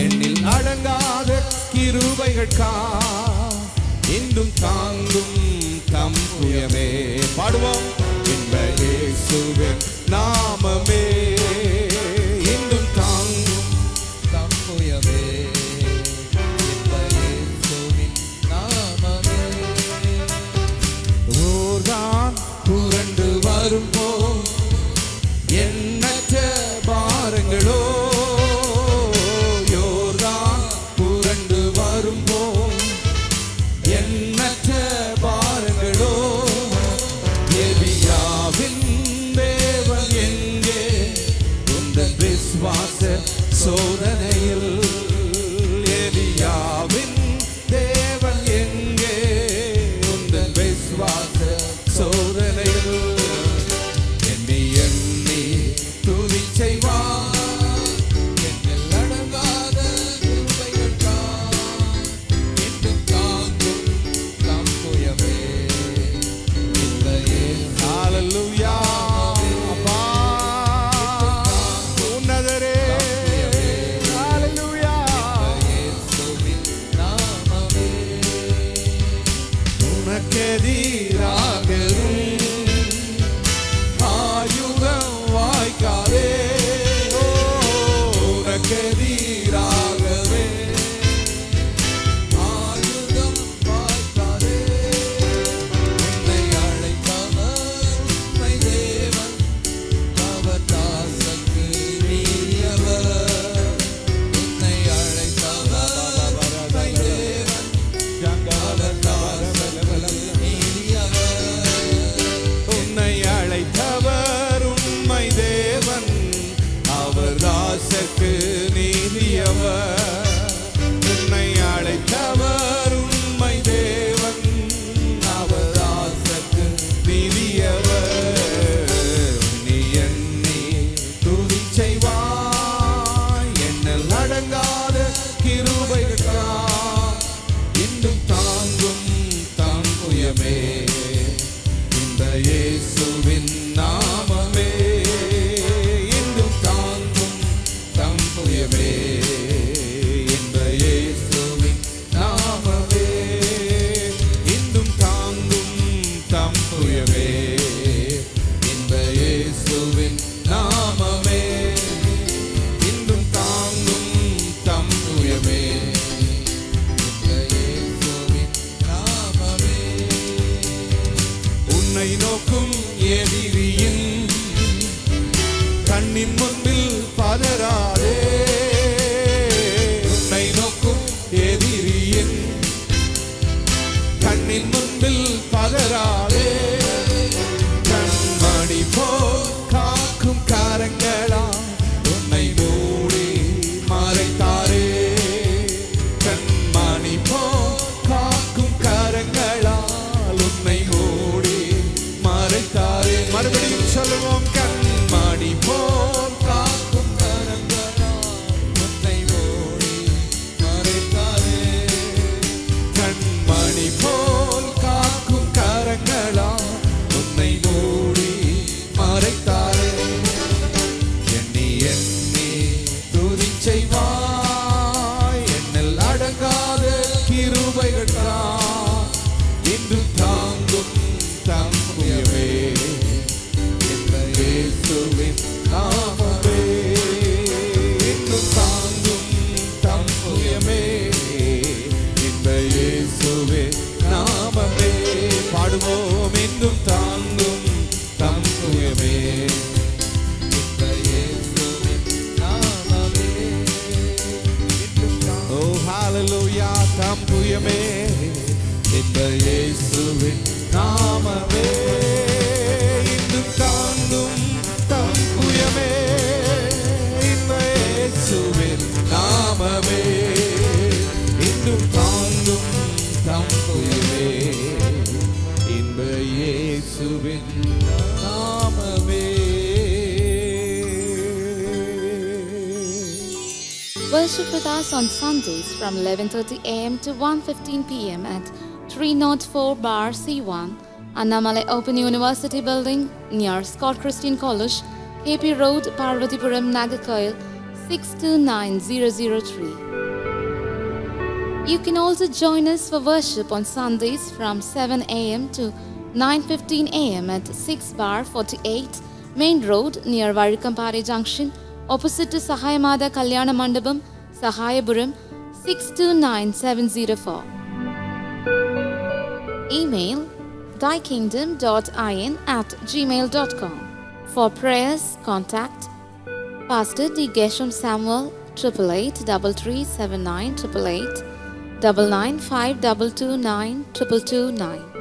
என்னில் அடங்காத கிருபைகள்கா இன்றும் தாங்கும் தம் புயமே. பாடுவோம். இன்ப இயேசுவின் நாமமே இன்றும் தாங்கும் தம் புயமே. இன்ப இயேசுவின் நாமமே. ஓர்தான் புரண்டு வரும்போ எண்ணற்ற பாரங்களோ, யோர்தான் புரண்டு வரும்போ எண்ணற்ற பாரங்களோ, எலியாவின் தேவன் எங்கே உந்தன் விசுவாச சோதனையில், எலியாவின் தேவன் எங்கே உந்தன் விசுவாச சோதனையில், எண்ணி எண்ணி துதி செய்வார் என்னில் அடங்காத கிருபைகள்காய் இன்றும் தாங்கும் தம் புயமே. ஹல்லேலூயா. அப்பா உன்னதரே ஹல்லேலூயா. இயேசுவின் நாமமே உனக்கெதிராக ஆயுதம் வாய்க்காதே, உனக்கெதிராகவே ஆயுதம் வாய்க்காதே. உன்னை அழைப்பவர் உண்மை தேவன், அவர் தாசக்கு நீயவர். உன்னை அழைப்பவர் உண்மை தேவன், அவர் தாசக்கு நீயவர். உன்னை அழைத்தவர் உண்மை தேவன், அவர் தாசக்கு நீதியவர். உன்னை அழைத்தவர் உண்மை தேவன், அவர் தாசக்கு நீதியவர். நீ எண்ணி துதி செய்வாய் என்னில் அடங்காத கிருபைகள்காய் இன்றும் தாங்கும் தம் புயமே. இந்த இயேசுவின் நாமமே இன்றும் தாங்கும் தம் புயமே. இந்த இயேசுவின் நாமமே இன்றும் தாங்கும் தம் புயமே. இந்த இயேசுவின் நாமமே இன்றும் தாங்கும் தம் புயமே. இந்த இயேசுவின் நாமமே. உன்னை நோக்கும் எதிரியின் கண்ணின் முன்பில் பதறாதே, உன்னை நோக்கும் எதிரியின் கண்ணின் முன்பில் பதறாதே. கண்மணி போல் காக்கும் கரங்களா உன்னை மூடி மறைத்தாரே. கண்மணி போல் காக்கும் கரங்களால் உன்னை மூடி மறைத்தாரே. மறுபடியும் சொல்லுவோம். கண்மணி போல் காக்கும் கரங்களால் உன்னை மூடி மறைத்தாரே. கண்மணி போல் காக்கும் கரங்களால் உன்னை மூடி மறைத்தாரே. எண்ணி எண்ணி துதி செய்வாய் என்னில் அடங்காத கிருபைகள்காய் இன்றும் தாங்கும் தம் புயமே. இந்த இயேசுவின் நாமமே இன்றும் தாங்கும் தம் புயமே. இந்த இயேசுவின் நாமமே. பாடுவோம். இன்னும் தாங்கும் தம் புயமே. இந்த இயேசுவின் நாமமே இன்னும் தாங்கும். ஓ ஹல்லேலூயா. தம் புயமே. இந்த இயேசுவின் நாமமே இன்னும் தாங்கும் தம் புயமே. இந்த இயேசுவின் நாமமே இன்னும் தாங்கும் தம் புயமே. இந்த இயேசுவின் நாமமே. Worship with us on Sundays from 11:30 a.m. to 1:15 p.m. at 304 Bar C1, Annamalai Open University Building near Scott Christian College, KP Road, Parvatipuram, Nagarkoil, 629003. You can also join us for worship on Sundays from 7 a.m. to 9:15 a.m. at 6 bar 48 Main Road near Varikampare Junction, opposite to Sahayamada Kalyana Mandapam, Sahayapuram 629704. Email thaikingdom.in@gmail.com. For prayers, contact Pastor D. Gesham Samuel 8883379888 99522292229.